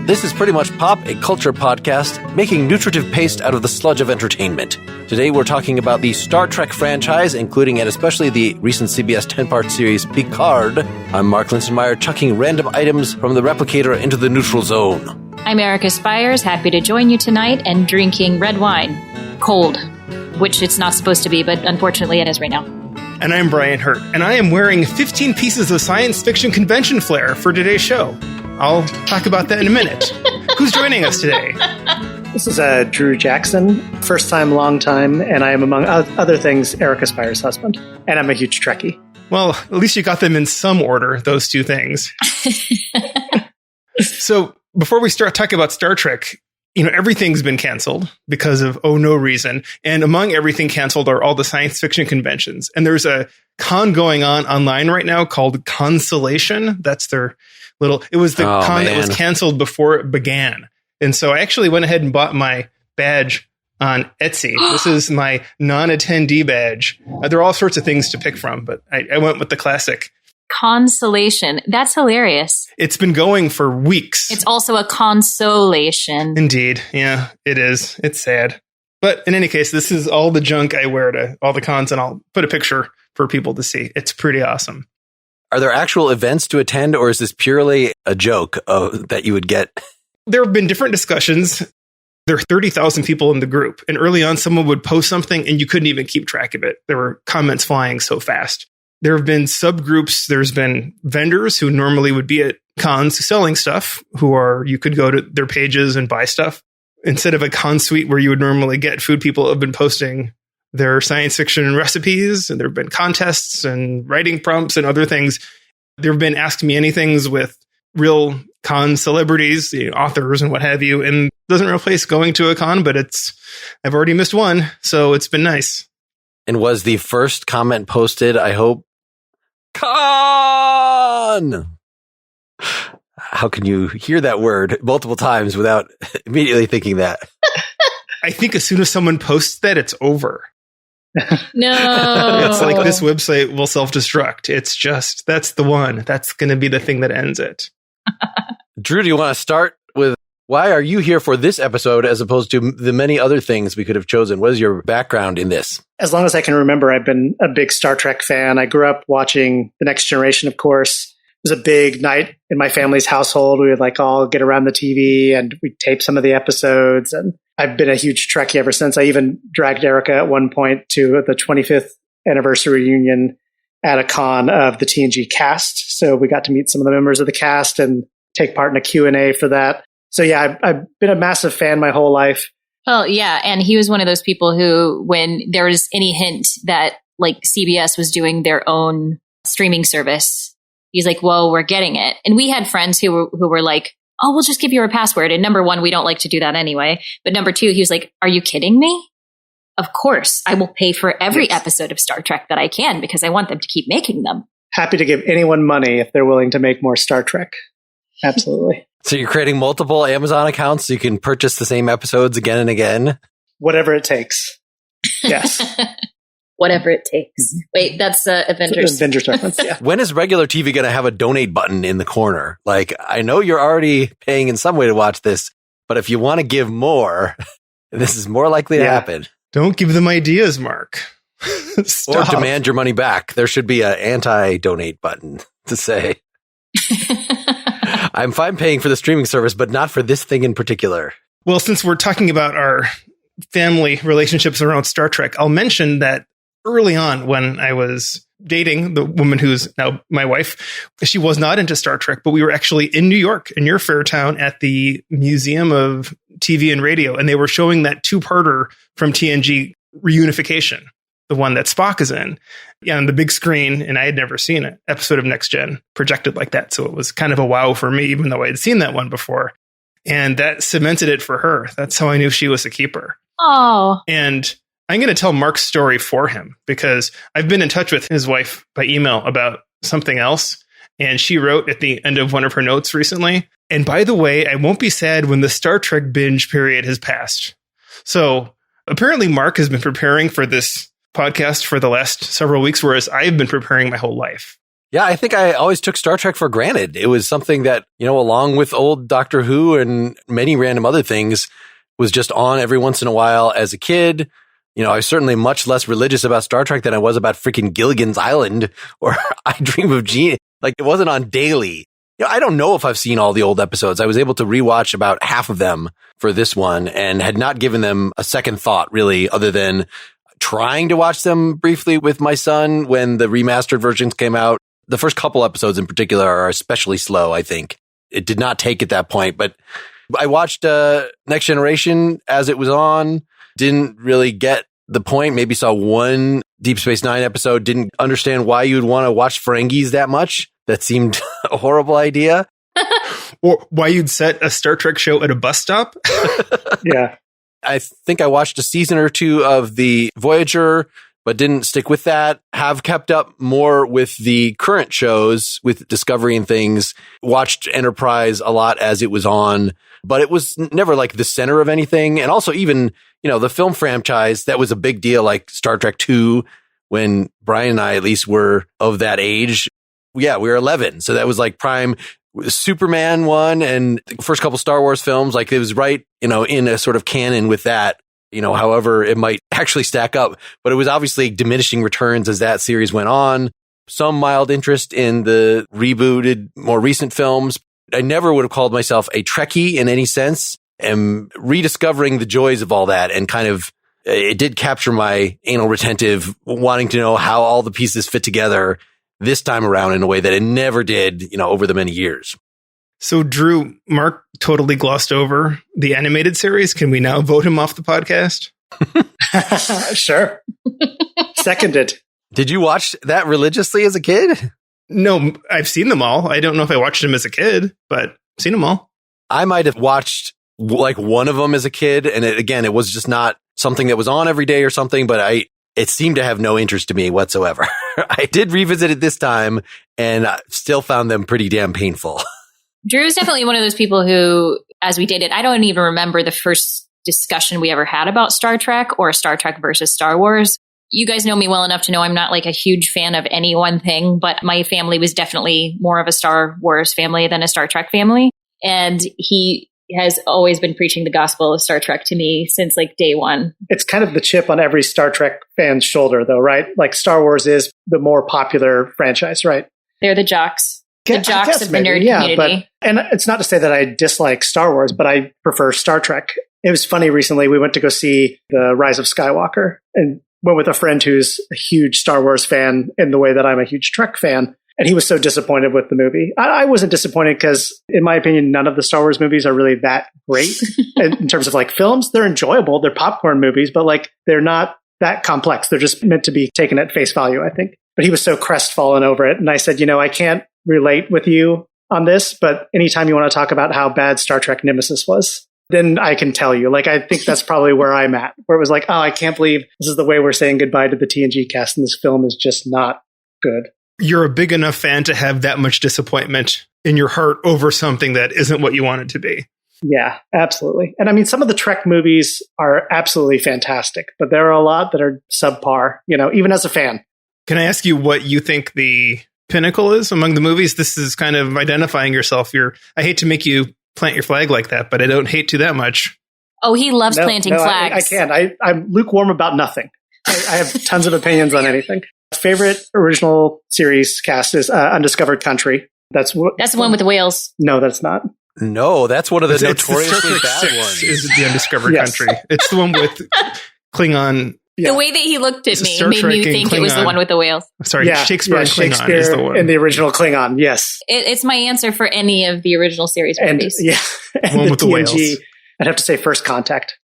This is Pretty Much Pop, a culture podcast making nutritive paste out of the sludge of entertainment. Today we're talking about the Star Trek franchise, including and especially the recent CBS 10-part series Picard. I'm Mark Linsenmeyer, chucking random items from the replicator into the neutral zone. I'm Erica Spires, happy to join you tonight and drinking red wine. Cold, which it's not supposed to be, but unfortunately it is right now. And I'm Brian Hurt, and I am wearing 15 pieces of science fiction convention flair for today's show. I'll talk about that in a minute. Who's joining us today? This is Drew Jackson, first time, long time, and I am, among other things, Erica Spires' husband. And I'm a huge Trekkie. Well, at least you got them in some order, those two things. So, before we start talking about Star Trek, everything's been canceled because of no reason. And among everything canceled are all the science fiction conventions. And there's a con going on online right now called Constellation. That's their it was the con that was canceled before it began. And so I actually went ahead and bought my badge on Etsy. This is my non-attendee badge. There are all sorts of things to pick from, but I went with the classic. Consolation. That's hilarious. It's been going for weeks. It's also a consolation. Indeed. Yeah, it is. It's sad. But in any case, this is all the junk I wear to all the cons, and I'll put a picture for people to see. It's pretty awesome. Are there actual events to attend, or is this purely a joke that you would get? There have been different discussions. There are 30,000 people in the group. And early on, someone would post something and you couldn't even keep track of it. There were comments flying so fast. There have been subgroups. There's been vendors who normally would be at cons selling stuff, you could go to their pages and buy stuff. Instead of a con suite where you would normally get food, people have been posting their science fiction recipes, and there have been contests and writing prompts and other things. There have been Ask Me Anythings with real con celebrities, authors and what have you, and it doesn't replace going to a con, but I've already missed one, so it's been nice. And was the first comment posted, I hope, con? How can you hear that word multiple times without immediately thinking that? I think as soon as someone posts that, it's over. No. It's like this website will self-destruct. It's just, that's the one. That's going to be the thing that ends it. Drew, do you want to start with why are you here for this episode as opposed to the many other things we could have chosen? What is your background in this? As long as I can remember, I've been a big Star Trek fan. I grew up watching The Next Generation, of course. It was a big night in my family's household. We would all get around the TV and we'd tape some of the episodes. And I've been a huge Trekkie ever since. I even dragged Erica at one point to the 25th anniversary reunion at a con of the TNG cast. So we got to meet some of the members of the cast and take part in a Q&A for that. So yeah, I've been a massive fan my whole life. Well, yeah. And he was one of those people who, when there was any hint that CBS was doing their own streaming service, he's like, well, we're getting it. And we had friends who were like, oh, we'll just give you a password. And number one, we don't like to do that anyway. But number two, he was like, are you kidding me? Of course, I will pay for every episode of Star Trek that I can because I want them to keep making them. Happy to give anyone money if they're willing to make more Star Trek. Absolutely. So you're creating multiple Amazon accounts so you can purchase the same episodes again and again? Whatever it takes. Yes. Whatever it takes. Wait, that's Avengers. Avengers reference, yeah. When is regular TV going to have a donate button in the corner? I know you're already paying in some way to watch this, but if you want to give more, this is more likely to happen. Don't give them ideas, Mark. Or demand your money back. There should be an anti-donate button to say, I'm fine paying for the streaming service, but not for this thing in particular. Well, since we're talking about our family relationships around Star Trek, I'll mention that early on when I was dating the woman who's now my wife, she was not into Star Trek, but we were actually in New York, near Fairtown, at the Museum of TV and Radio, and they were showing that two-parter from TNG, Reunification, the one that Spock is in, on the big screen, and I had never seen an episode of Next Gen projected like that, so it was kind of a wow for me, even though I had seen that one before. And that cemented it for her. That's how I knew she was a keeper. Oh. And I'm going to tell Mark's story for him because I've been in touch with his wife by email about something else. And she wrote at the end of one of her notes recently, and by the way, I won't be sad when the Star Trek binge period has passed. So apparently Mark has been preparing for this podcast for the last several weeks, whereas I've been preparing my whole life. Yeah, I think I always took Star Trek for granted. It was something that, along with old Doctor Who and many random other things, was just on every once in a while as a kid. I was certainly much less religious about Star Trek than I was about freaking Gilligan's Island or I Dream of Jeannie. Like, it wasn't on daily. I don't know if I've seen all the old episodes. I was able to rewatch about half of them for this one and had not given them a second thought, really, other than trying to watch them briefly with my son when the remastered versions came out. The first couple episodes in particular are especially slow, I think. It did not take at that point, but I watched Next Generation as it was on, didn't really get the point, maybe saw one Deep Space Nine episode, didn't understand why you'd want to watch Ferengis that much. That seemed a horrible idea. Or why you'd set a Star Trek show at a bus stop. Yeah. I think I watched a season or two of the Voyager, but didn't stick with that. Have kept up more with the current shows, with Discovery and things. Watched Enterprise a lot as it was on, but it was never like the center of anything. And also even, the film franchise, that was a big deal, like Star Trek 2, when Brian and I at least were of that age. Yeah, we were 11. So that was like prime Superman one and the first couple Star Wars films. Like it was right, in a sort of canon with that. However it might actually stack up, but it was obviously diminishing returns as that series went on. Some mild interest in the rebooted, more recent films. I never would have called myself a Trekkie in any sense. Am rediscovering the joys of all that, and kind of, it did capture my anal retentive wanting to know how all the pieces fit together this time around in a way that it never did, over the many years. So, Drew, Mark totally glossed over the animated series. Can we now vote him off the podcast? Sure. Seconded. Did you watch that religiously as a kid? No, I've seen them all. I don't know if I watched them as a kid, but I've seen them all. I might have watched like one of them as a kid. And it was just not something that was on every day or something, but it seemed to have no interest to me whatsoever. I did revisit it this time and I still found them pretty damn painful. Drew's definitely one of those people who, as we dated, I don't even remember the first discussion we ever had about Star Trek or Star Trek versus Star Wars. You guys know me well enough to know I'm not like a huge fan of any one thing, but my family was definitely more of a Star Wars family than a Star Trek family. And he has always been preaching the gospel of Star Trek to me since like day one. It's kind of the chip on every Star Trek fan's shoulder, though, right? Like Star Wars is the more popular franchise, right? They're the jocks. The jocks of the nerd community. But, and it's not to say that I dislike Star Wars, but I prefer Star Trek. It was funny recently, we went to go see The Rise of Skywalker and went with a friend who's a huge Star Wars fan in the way that I'm a huge Trek fan. And he was so disappointed with the movie. I wasn't disappointed because, in my opinion, none of the Star Wars movies are really that great in terms of like films. They're enjoyable. They're popcorn movies, but like they're not that complex. They're just meant to be taken at face value, I think. But he was so crestfallen over it. And I said, I can't relate with you on this, but anytime you want to talk about how bad Star Trek Nemesis was, then I can tell you. Like, I think that's probably where I'm at, where it was like, oh, I can't believe this is the way we're saying goodbye to the TNG cast, and this film is just not good. You're a big enough fan to have that much disappointment in your heart over something that isn't what you want it to be. Yeah, absolutely. And I mean, some of the Trek movies are absolutely fantastic, but there are a lot that are subpar, even as a fan. Can I ask you what you think the pinnacle is among the movies? This is kind of identifying yourself. I hate to make you plant your flag like that, but I don't hate to that much. Oh, he loves planting flags. I can't. I'm lukewarm about nothing. I have tons of opinions on anything. Favorite original series cast is Undiscovered Country. That's the one with the whales. No, that's not. No, that's one of the notoriously bad ones. Is the Undiscovered Country? It's the one with Klingon. Yeah. The way that he looked at me made me think it was the one with the whales. Sorry, Shakespeare and Klingon is the one. In the original Klingon, yes. It's my answer for any of the original series movies. And one with the whales. I'd have to say First Contact.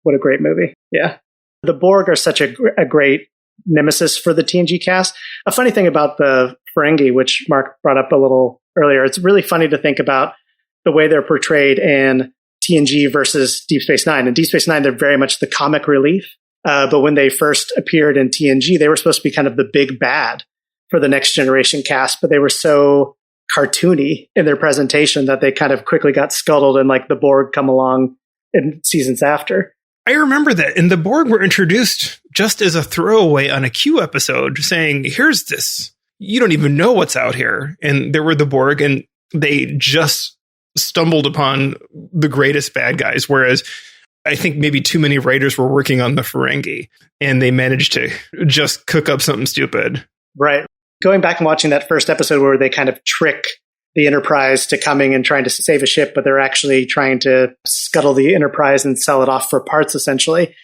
What a great movie. Yeah. The Borg are such a great nemesis for the TNG cast. A funny thing about the Ferengi, which Mark brought up a little earlier, it's really funny to think about the way they're portrayed in TNG versus Deep Space Nine. In Deep Space Nine, they're very much the comic relief. But when they first appeared in TNG, they were supposed to be kind of the big bad for the Next Generation cast, but they were so cartoony in their presentation that they kind of quickly got scuttled and like the Borg come along in seasons after. I remember that. And the Borg were introduced just as a throwaway on a Q episode saying, here's this, you don't even know what's out here. And there were the Borg, and they just stumbled upon the greatest bad guys. Whereas I think maybe too many writers were working on the Ferengi, and they managed to just cook up something stupid. Right. Going back and watching that first episode where they kind of trick the Enterprise to coming and trying to save a ship, but they're actually trying to scuttle the Enterprise and sell it off for parts, essentially.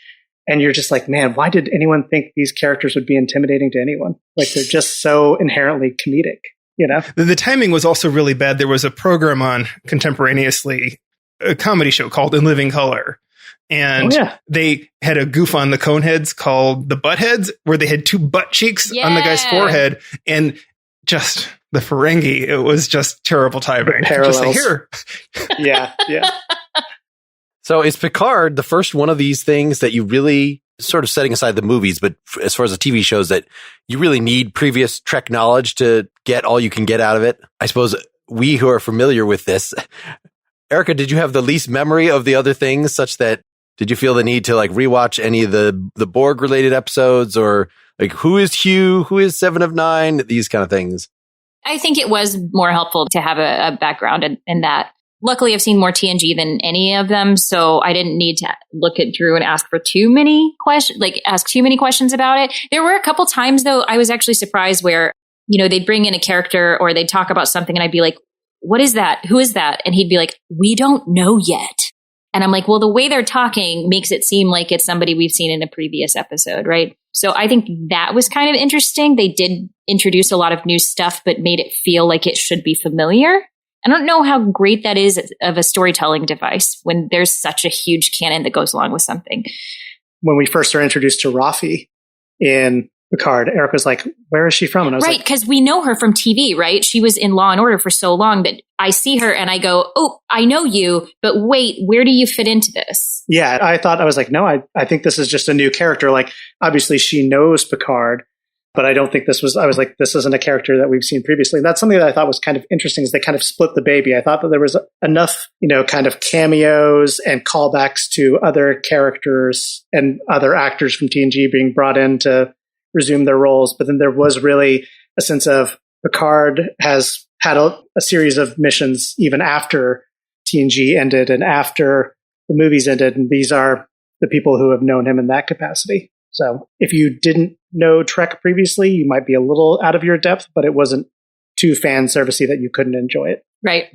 And you're just like, man, why did anyone think these characters would be intimidating to anyone? Like, they're just so inherently comedic, you know? The timing was also really bad. There was a program on contemporaneously, a comedy show called In Living Color. And they had a goof on the Coneheads called the Buttheads, where they had two butt cheeks on the guy's forehead. And just the Ferengi, it was just terrible timing. Parallels. Just like, here. Yeah. So is Picard the first one of these things that you really, sort of setting aside the movies, but as far as the TV shows, that you really need previous Trek knowledge to get all you can get out of it? I suppose we who are familiar with this, Erica, did you have the least memory of the other things, such that did you feel the need to like rewatch any of the Borg related episodes, or like who is Hugh, who is 7 of 9, these kind of things? I think it was more helpful to have a background in that. Luckily, I've seen more TNG than any of them, so I didn't need to look it through and ask too many questions about it. There were a couple times, though, I was actually surprised where, you know, they'd bring in a character or they'd talk about something and I'd be like, what is that? Who is that? And he'd be like, we don't know yet. And I'm like, well, the way they're talking makes it seem like it's somebody we've seen in a previous episode, right? So I think that was kind of interesting. They did introduce a lot of new stuff, but made it feel like it should be familiar. I don't know how great that is of a storytelling device when there's such a huge canon that goes along with something. When we first are introduced to Rafi in Picard, Eric was like, where is she from? And I was right, because we know her from TV, right? She was in Law and Order for so long that I see her and I go, oh, I know you, but wait, where do you fit into this? Yeah, I was like, no, I think this is just a new character. Like, obviously she knows Picard, but I don't think this isn't a character that we've seen previously. And that's something that I thought was kind of interesting, is they kind of split the baby. I thought that there was enough, kind of cameos and callbacks to other characters and other actors from TNG being brought in to resume their roles. But then there was really a sense of Picard has had a series of missions even after TNG ended and after the movies ended. And these are the people who have known him in that capacity. So if you didn't know Trek previously, you might be a little out of your depth, but it wasn't too fan servicey that you couldn't enjoy it. Right.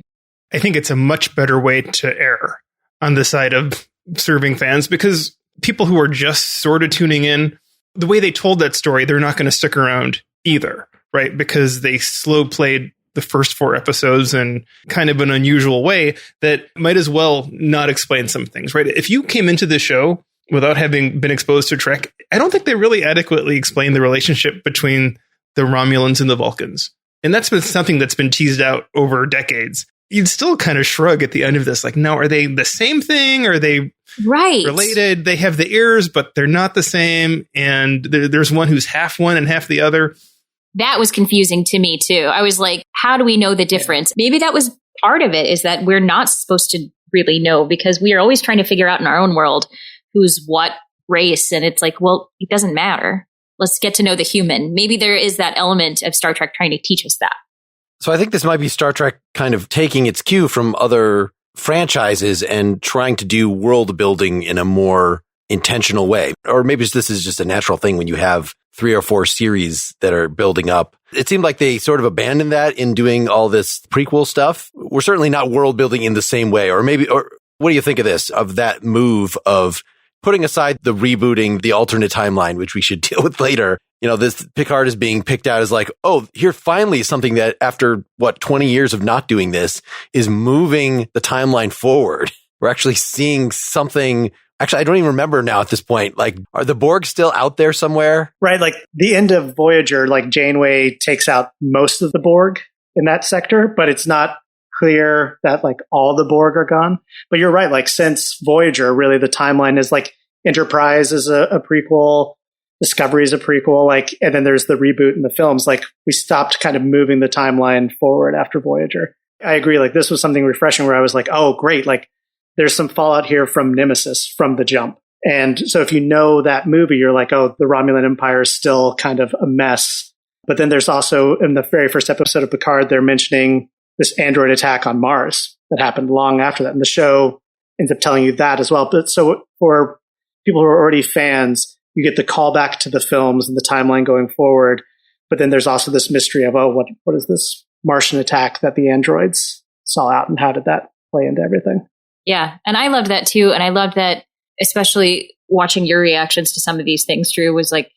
I think it's a much better way to err on the side of serving fans, because people who are just sort of tuning in, the way they told that story, they're not going to stick around either, right? Because they slow played the first 4 episodes in kind of an unusual way that might as well not explain some things, right? If you came into the show without having been exposed to Trek, I don't think they really adequately explain the relationship between the Romulans and the Vulcans. And that's been something that's been teased out over decades. You'd still kind of shrug at the end of this, like, no, are they the same thing? Are they related? They have the ears, but they're not the same. And there's one who's half one and half the other. That was confusing to me, too. I was like, how do we know the difference? Maybe that was part of it, is that we're not supposed to really know, because we are always trying to figure out in our own world who's what race. And it's like, well, it doesn't matter. Let's get to know the human. Maybe there is that element of Star Trek trying to teach us that. So I think this might be Star Trek kind of taking its cue from other franchises and trying to do world building in a more intentional way. Or maybe this is just a natural thing when you have 3 or 4 series that are building up. It seemed like they sort of abandoned that in doing all this prequel stuff. We're certainly not world building in the same way. Or what do you think of this, of that move of putting aside the rebooting, the alternate timeline, which we should deal with later? This Picard is being picked out as like, oh, here finally something that after 20 years of not doing this is moving the timeline forward. We're actually seeing something. Actually, I don't even remember now at this point. Like, are the Borg still out there somewhere? Right. Like the end of Voyager, like Janeway takes out most of the Borg in that sector, but it's not clear that like all the Borg are gone. But you're right. Like since Voyager, really the timeline is like Enterprise is a prequel. Discovery is a prequel, like, and then there's the reboot in the films. Like, we stopped kind of moving the timeline forward after Voyager. I agree. Like, this was something refreshing where I was like, oh, great. Like, there's some fallout here from Nemesis from the jump. And so if you know that movie, you're like, oh, the Romulan Empire is still kind of a mess. But then there's also, in the very first episode of Picard, they're mentioning this android attack on Mars that happened long after that. And the show ends up telling you that as well. But so for people who are already fans, you get the callback to the films and the timeline going forward. But then there's also this mystery of, what is this Martian attack that the androids saw out, and how did that play into everything? Yeah. And I loved that too. And I loved that, especially watching your reactions to some of these things, Drew, was like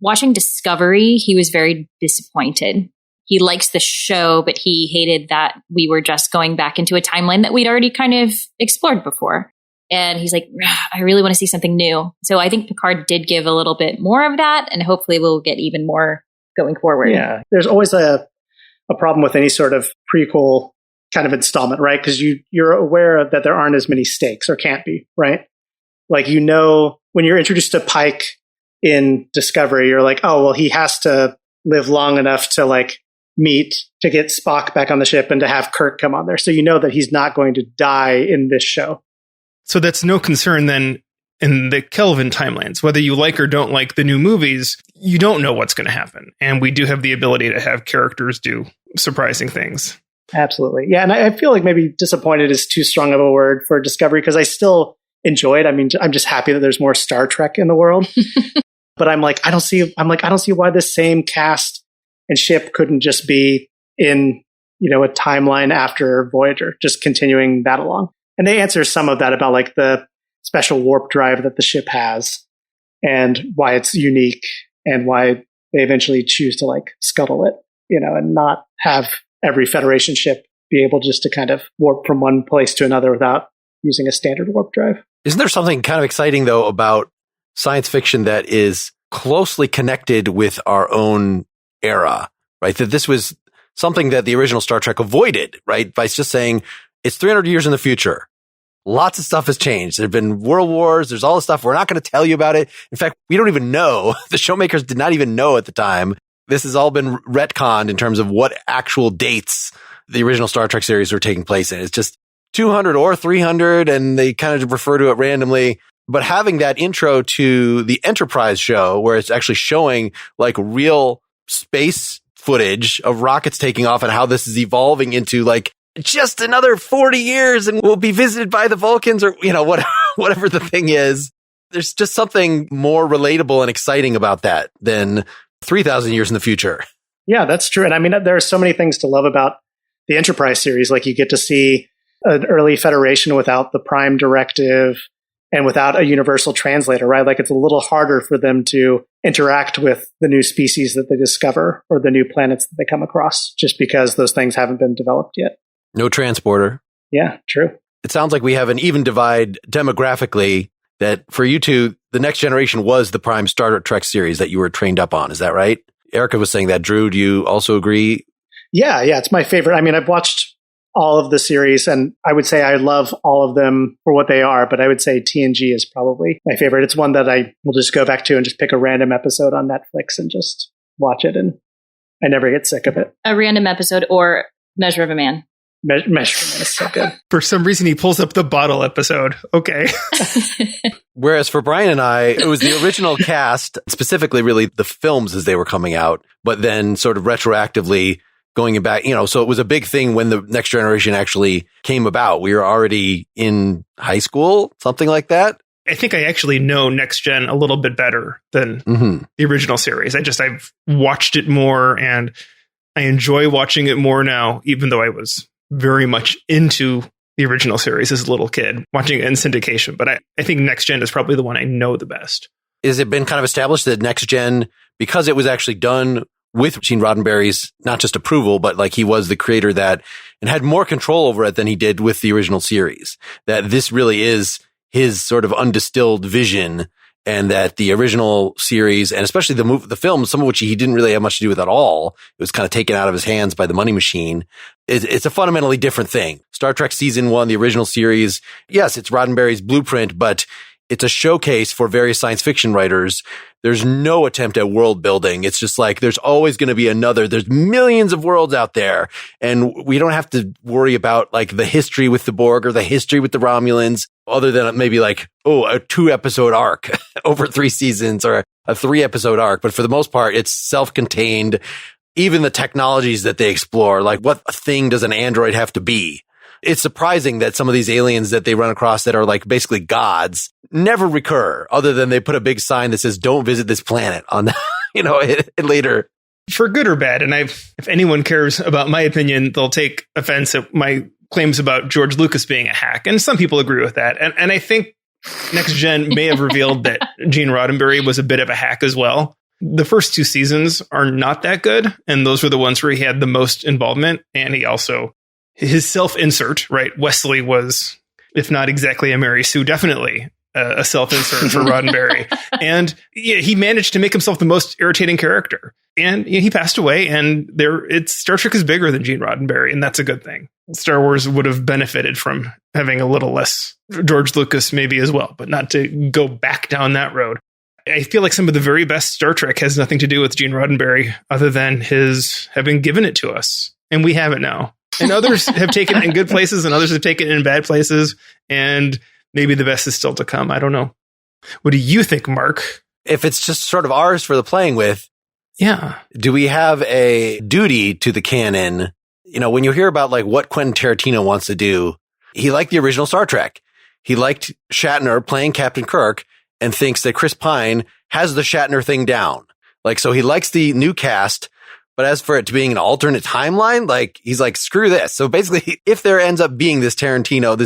watching Discovery. He was very disappointed. He likes the show, but he hated that we were just going back into a timeline that we'd already kind of explored before. And he's like, I really want to see something new. So I think Picard did give a little bit more of that, and hopefully we'll get even more going forward. Yeah. There's always a problem with any sort of prequel kind of installment, right? Because you're aware that there aren't as many stakes, or can't be, right? Like, when you're introduced to Pike in Discovery, you're like, oh, well, he has to live long enough to to get Spock back on the ship and to have Kirk come on there. So you know that he's not going to die in this show. So that's no concern then in the Kelvin timelines. Whether you like or don't like the new movies, you don't know what's going to happen. And we do have the ability to have characters do surprising things. Absolutely. Yeah. And I feel like maybe disappointed is too strong of a word for Discovery, because I still enjoy it. I mean, I'm just happy that there's more Star Trek in the world. But I don't see why this same cast and ship couldn't just be in, a timeline after Voyager, just continuing that along. And they answer some of that about the special warp drive that the ship has and why it's unique and why they eventually choose to scuttle it, and not have every Federation ship be able just to kind of warp from one place to another without using a standard warp drive. Isn't there something kind of exciting, though, about science fiction that is closely connected with our own era, right? That this was something that the original Star Trek avoided, right? By just saying it's 300 years in the future. Lots of stuff has changed. There have been world wars. There's all this stuff. We're not going to tell you about it. In fact, we don't even know. The showmakers did not even know at the time. This has all been retconned in terms of what actual dates the original Star Trek series were taking place in. It's just 200 or 300, and they kind of refer to it randomly. But having that intro to the Enterprise show, where it's actually showing real space footage of rockets taking off and how this is evolving into just another 40 years and we'll be visited by the Vulcans, or, whatever the thing is. There's just something more relatable and exciting about that than 3,000 years in the future. Yeah, that's true. And I mean, there are so many things to love about the Enterprise series. You get to see an early Federation without the Prime Directive and without a universal translator, right? It's a little harder for them to interact with the new species that they discover or the new planets that they come across, just because those things haven't been developed yet. No transporter. Yeah, true. It sounds like we have an even divide demographically, that for you two, the Next Generation was the prime Star Trek series that you were trained up on. Is that right? Erica was saying that. Drew, do you also agree? Yeah, it's my favorite. I mean, I've watched all of the series, and I would say I love all of them for what they are, but I would say TNG is probably my favorite. It's one that I will just go back to and just pick a random episode on Netflix and just watch it, and I never get sick of it. A random episode or Measure of a Man. Measure of a Man is so good. For some reason, he pulls up the bottle episode. Okay. Whereas for Brian and I, it was the original cast, specifically really the films as they were coming out, but then sort of retroactively going back, so it was a big thing when the Next Generation actually came about. We were already in high school, something like that. I think I actually know Next Gen a little bit better than the original series. I've watched it more, and I enjoy watching it more now, even though I was very much into the original series as a little kid, watching it in syndication. But I think Next Gen is probably the one I know the best. Has it been kind of established that Next Gen, because it was actually done with Gene Roddenberry's not just approval, but he was the creator that and had more control over it than he did with the original series, that this really is his sort of undistilled vision, and that the original series, and especially the film, some of which he didn't really have much to do with at all, it was kind of taken out of his hands by the money machine. It's a fundamentally different thing. Star Trek Season 1, the original series, yes, it's Roddenberry's blueprint, but it's a showcase for various science fiction writers. There's no attempt at world building. It's just there's always going to be there's millions of worlds out there. And we don't have to worry about the history with the Borg or the history with the Romulans, other than maybe a 2-episode arc over 3 seasons or a a 3-episode arc, but for the most part, it's self-contained. Even the technologies that they explore, like what thing does an android have to be? It's surprising that some of these aliens that they run across that are like basically gods never recur, other than they put a big sign that says, don't visit this planet on, later. For good or bad. And if anyone cares about my opinion, they'll take offense at my claims about George Lucas being a hack. And some people agree with that. And I think Next Gen may have revealed that Gene Roddenberry was a bit of a hack as well. The first 2 seasons are not that good. And those were the ones where he had the most involvement. And he also, his self-insert, right? Wesley was, if not exactly a Mary Sue, definitely a self-insert for Roddenberry. And he managed to make himself the most irritating character. And he passed away, and Star Trek is bigger than Gene Roddenberry, and that's a good thing. Star Wars would have benefited from having a little less George Lucas maybe as well, but not to go back down that road. I feel like some of the very best Star Trek has nothing to do with Gene Roddenberry other than his having given it to us. And we have it now. And others have taken it in good places and others have taken it in bad places. And maybe the best is still to come. I don't know. What do you think, Mark? If it's just sort of ours for the playing with, yeah. Do we have a duty to the canon? When you hear about like what Quentin Tarantino wants to do, he liked the original Star Trek. He liked Shatner playing Captain Kirk and thinks that Chris Pine has the Shatner thing down. Like, so he likes the new cast, but as for it to being an alternate timeline, like he's like, screw this. So basically, if there ends up being this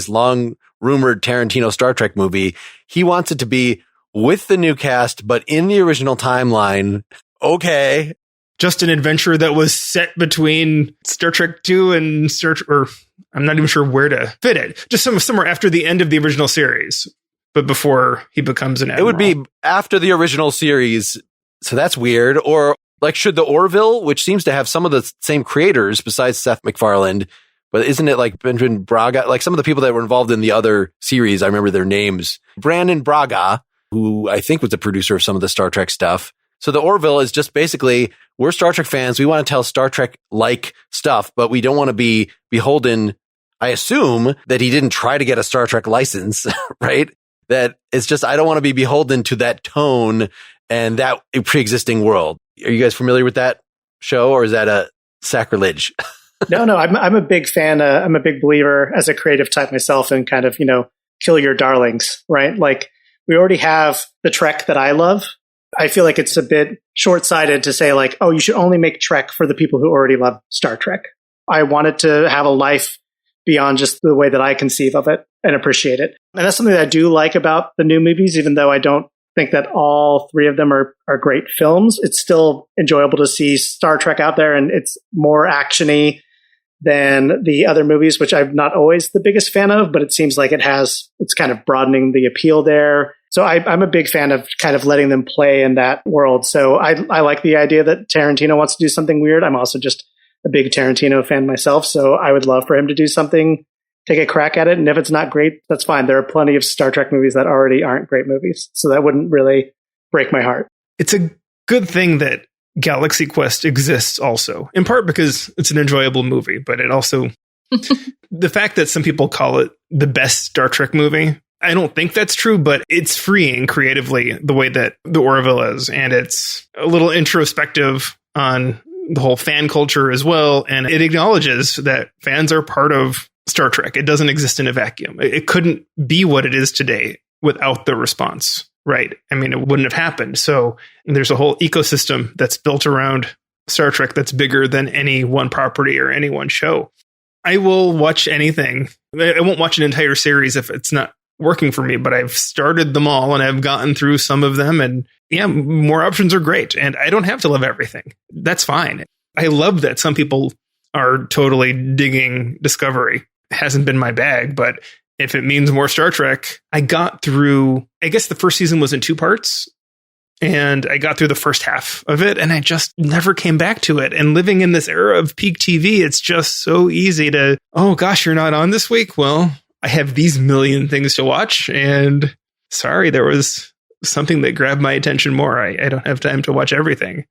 long rumored Tarantino Star Trek movie, he wants it to be with the new cast, but in the original timeline. Okay. Just an adventure that was set between Star Trek 2 and or I'm not even sure where to fit it. Just somewhere after the end of the original series, but before he becomes an admiral. It would be after the original series. So that's weird. Or like, should the Orville, which seems to have some of the same creators besides Seth MacFarlane, but isn't it like Benjamin Braga? Like some of the people that were involved in the other series, I remember their names. Brandon Braga, who I think was the producer of some of the Star Trek stuff. So the Orville is just basically, we're Star Trek fans. We want to tell Star Trek-like stuff, but we don't want to be beholden. I assume that he didn't try to get a Star Trek license, right? That it's just, I don't want to be beholden to that tone and that pre-existing world. Are you guys familiar with that show, or is that a sacrilege? No, I'm a big fan. I'm a big believer as a creative type myself in kind of, kill your darlings, right? Like we already have the Trek that I love. I feel like it's a bit short-sighted to say like, oh, you should only make Trek for the people who already love Star Trek. I want it to have a life beyond just the way that I conceive of it and appreciate it. And that's something that I do like about the new movies, even though I don't think that all 3 of them are great films. It's still enjoyable to see Star Trek out there, and it's more action-y than the other movies, which I'm not always the biggest fan of, but it seems like it's kind of broadening the appeal there. So I'm a big fan of kind of letting them play in that world. So I like the idea that Tarantino wants to do something weird. I'm also just a big Tarantino fan myself. So I would love for him to do something, take a crack at it. And if it's not great, that's fine. There are plenty of Star Trek movies that already aren't great movies. So that wouldn't really break my heart. It's a good thing that Galaxy Quest exists also, in part because it's an enjoyable movie, but it also, the fact that some people call it the best Star Trek movie, I don't think that's true, but it's freeing creatively the way that the Orville is. And it's a little introspective on the whole fan culture as well. And it acknowledges that fans are part of Star Trek. It doesn't exist in a vacuum. It couldn't be what it is today without the response, right? I mean, it wouldn't have happened. So there's a whole ecosystem that's built around Star Trek that's bigger than any one property or any one show. I will watch anything. I won't watch an entire series if it's not working for me, but I've started them all and I've gotten through some of them, and yeah, more options are great. And I don't have to love everything. That's fine. I love that some people are totally digging Discovery. It hasn't been my bag, but if it means more Star Trek, I got through, I guess the first season was in 2 parts, and I got through the first half of it, and I just never came back to it. And living in this era of peak TV, it's just so easy to, oh gosh, you're not on this week? Well, I have these million things to watch, and sorry, there was something that grabbed my attention more. I don't have time to watch everything.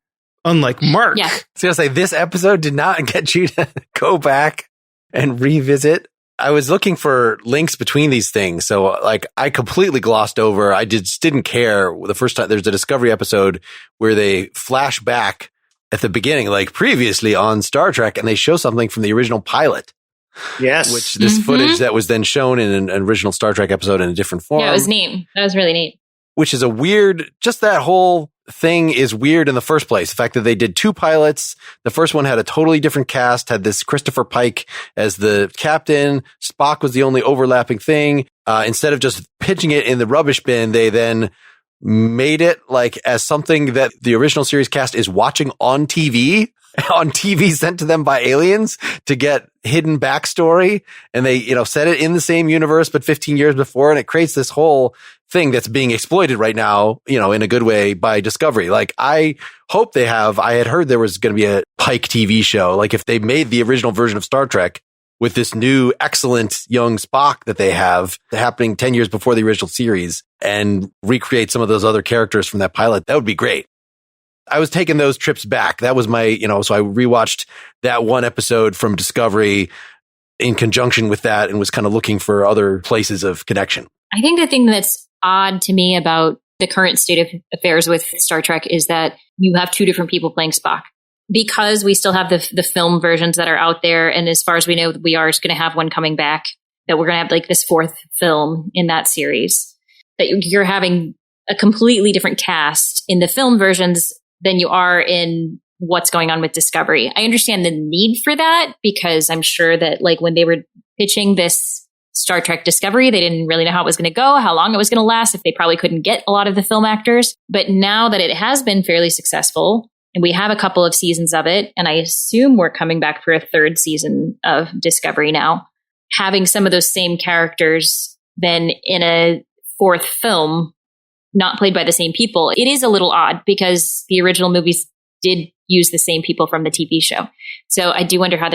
Unlike Mark. Yeah. So I say this episode did not get you to go back and revisit. I was looking for links between these things. So like I completely glossed over. I just didn't care the first time. There's a Discovery episode where they flash back at the beginning, like previously on Star Trek, and they show something from the original pilot. Yes. Which this footage that was then shown in an original Star Trek episode in a different form. Yeah, it was neat. That was really neat. Which is a weird, just that whole thing is weird in the first place. The fact that they did two pilots. The first one had a totally different cast, had this Christopher Pike as the captain. Spock was the only overlapping thing. Instead of just pitching it in the rubbish bin, they then made it like as something that the original series cast is watching on TV sent to them by aliens to get hidden backstory. And they, set it in the same universe, but 15 years before. And it creates this whole thing that's being exploited right now, in a good way by Discovery. Like I hope I had heard there was going to be a Pike TV show. Like if they made the original version of Star Trek with this new excellent young Spock that they have happening 10 years before the original series and recreate some of those other characters from that pilot, that would be great. I was taking those trips back. That was my, so I rewatched that one episode from Discovery in conjunction with that and was kind of looking for other places of connection. I think the thing that's odd to me about the current state of affairs with Star Trek is that you have two different people playing Spock. Because we still have the film versions that are out there. And as far as we know, we are just going to have one coming back, that we're going to have like this fourth film in that series, that you're having a completely different cast in the film versions than you are in what's going on with Discovery. I understand the need for that because I'm sure that like when they were pitching this Star Trek Discovery, they didn't really know how it was going to go, how long it was going to last, if they probably couldn't get a lot of the film actors. But now that it has been fairly successful, and we have a couple of seasons of it, and I assume we're coming back for a third season of Discovery now, having some of those same characters then in a fourth film, not played by the same people, it is a little odd because the original movies did use the same people from the TV show. So I do wonder how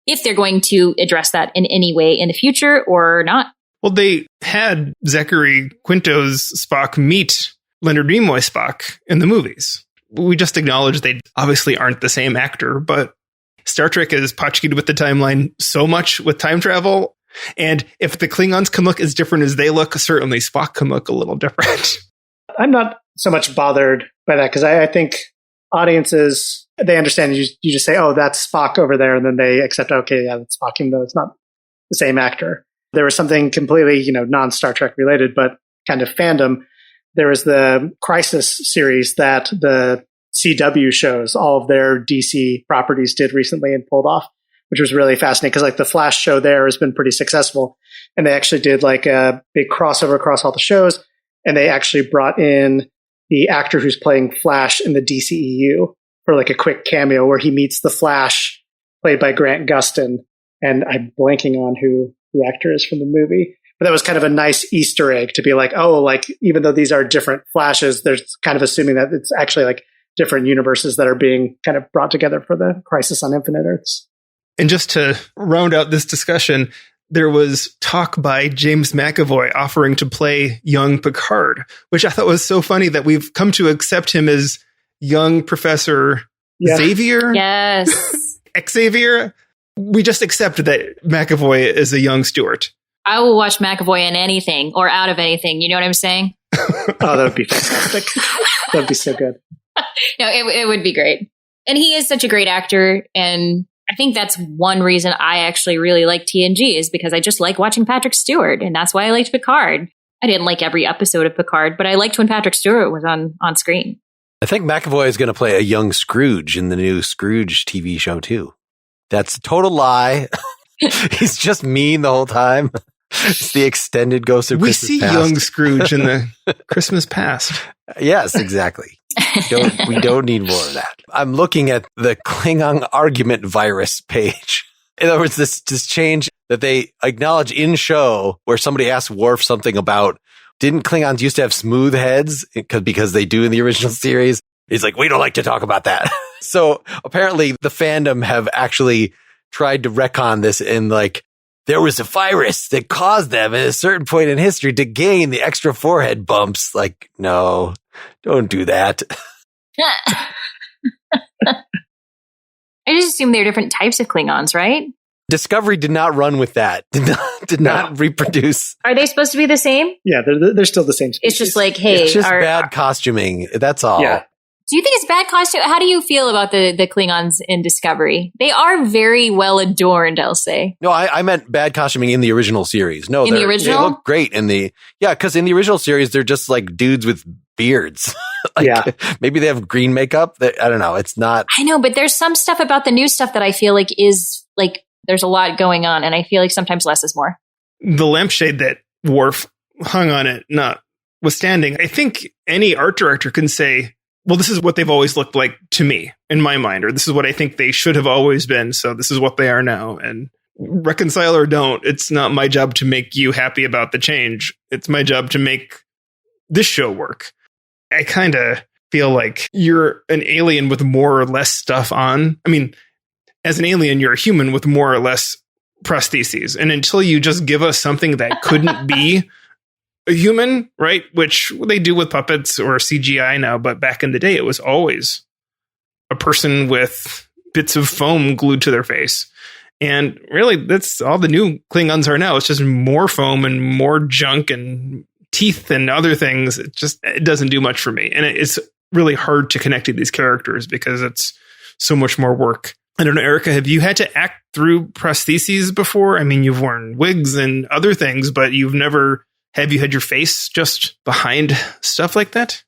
if they're going to address that in any way in the future or not. Well, they had Zachary Quinto's Spock meet Leonard Nimoy's Spock in the movies. We just acknowledge they obviously aren't the same actor, but Star Trek has potchkeyed with the timeline so much with time travel. And if the Klingons can look as different as they look, certainly Spock can look a little different. I'm not so much bothered by that because I think audiences, they understand you just say, oh, that's Spock over there. And then they accept, okay, yeah, that's Spock, even though it's not the same actor. There was something completely, non-Star Trek related, but kind of fandom. There was the Crisis series that the CW shows, all of their DC properties did recently and pulled off, which was really fascinating because like the Flash show there has been pretty successful. And they actually did like a big crossover across all the shows. And they actually brought in the actor who's playing Flash in the DCEU for like a quick cameo where he meets the Flash played by Grant Gustin. And I'm blanking on who the actor is from the movie. But that was kind of a nice Easter egg to be like, oh, like even though these are different Flashes, they're kind of assuming that it's actually like different universes that are being kind of brought together for the Crisis on Infinite Earths. And just to round out this discussion, there was talk by James McAvoy offering to play young Picard, which I thought was so funny that we've come to accept him as young Professor Xavier. Yes. Xavier. We just accept that McAvoy is a young Stewart. I will watch McAvoy in anything or out of anything. You know what I'm saying? Oh, that would be fantastic. That would be so good. No, it would be great. And he is such a great actor. And I think that's one reason I actually really like TNG is because I just like watching Patrick Stewart. And that's why I liked Picard. I didn't like every episode of Picard, but I liked when Patrick Stewart was on screen. I think McAvoy is going to play a young Scrooge in the new Scrooge TV show, too. That's a total lie. He's just mean the whole time. It's the extended Ghost of Christmas We see Past. young Scrooge in the Christmas Past. Yes, exactly. We don't need more of that. I'm looking at the Klingon argument virus page. In other words, this change that they acknowledge in show where somebody asks Worf something about, didn't Klingons used to have smooth heads? Because they do in the original series. He's like, we don't like to talk about that. So apparently the fandom have actually tried to retcon this in like, there was a virus that caused them at a certain point in history to gain the extra forehead bumps. Like, no, don't do that. I just assume they're different types of Klingons, right? Discovery did not run with that. Did not reproduce. Are they supposed to be the same? Yeah, they're still the same species. It's just like, hey, it's just bad costuming. That's all. Yeah. Do you think it's bad costume? How do you feel about the Klingons in Discovery? They are very well adorned, I'll say. No, I meant bad costuming in the original series. No, in the original? They look great in the because in the original series they're just like dudes with beards. Maybe they have green makeup. I don't know. It's not. I know, but there's some stuff about the new stuff that I feel like is like there's a lot going on, and I feel like sometimes less is more. The lampshade that Worf hung on it, notwithstanding, I think any art director can say, well, this is what they've always looked like to me, in my mind, or this is what I think they should have always been, so this is what they are now. And reconcile or don't, it's not my job to make you happy about the change. It's my job to make this show work. I kind of feel like you're an alien with more or less stuff on. I mean, as an alien, you're a human with more or less prostheses. And until you just give us something that couldn't be a human, right? Which they do with puppets or CGI now, but back in the day, it was always a person with bits of foam glued to their face. And really, that's all the new Klingons are now. It's just more foam and more junk and teeth and other things. It doesn't do much for me. And it's really hard to connect to these characters because it's so much more work. I don't know, Erica, have you had to act through prostheses before? I mean, you've worn wigs and other things, but have you had your face just behind stuff like that?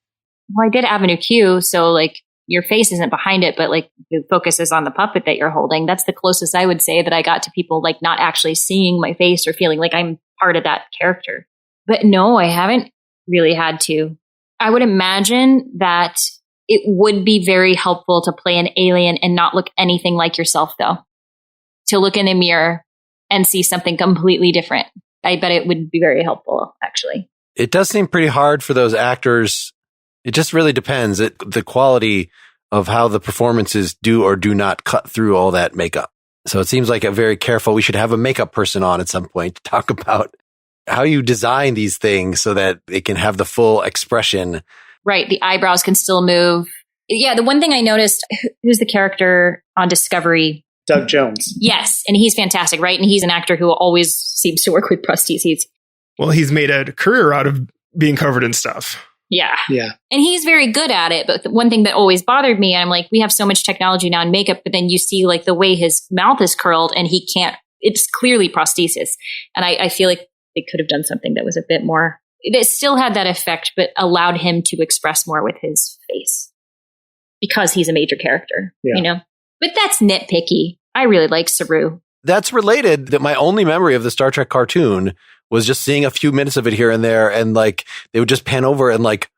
Well, I did Avenue Q, so like your face isn't behind it, but like the focus is on the puppet that you're holding. That's the closest I would say that I got to people like not actually seeing my face or feeling like I'm part of that character. But no, I haven't really had to. I would imagine that it would be very helpful to play an alien and not look anything like yourself, though. To look in the mirror and see something completely different. I bet it would be very helpful, actually. It does seem pretty hard for those actors. It just really depends. The quality of how the performances do or do not cut through all that makeup. So it seems like we should have a makeup person on at some point to talk about how you design these things so that they can have the full expression. Right. The eyebrows can still move. Yeah. The one thing I noticed, who's the character on Discovery? Doug Jones. Yes. And he's fantastic, right? And he's an actor who always seems to work with prostheses. Well, he's made a career out of being covered in stuff. Yeah. Yeah. And he's very good at it. But the one thing that always bothered me, I'm like, we have so much technology now in makeup, but then you see like the way his mouth is curled and he can't, it's clearly prosthesis. And I feel like they could have done something that was a bit more, that still had that effect, but allowed him to express more with his face because he's a major character, you know? But that's nitpicky. I really like Saru. That's related. That my only memory of the Star Trek cartoon was just seeing a few minutes of it here and there. And like, they would just pan over and like,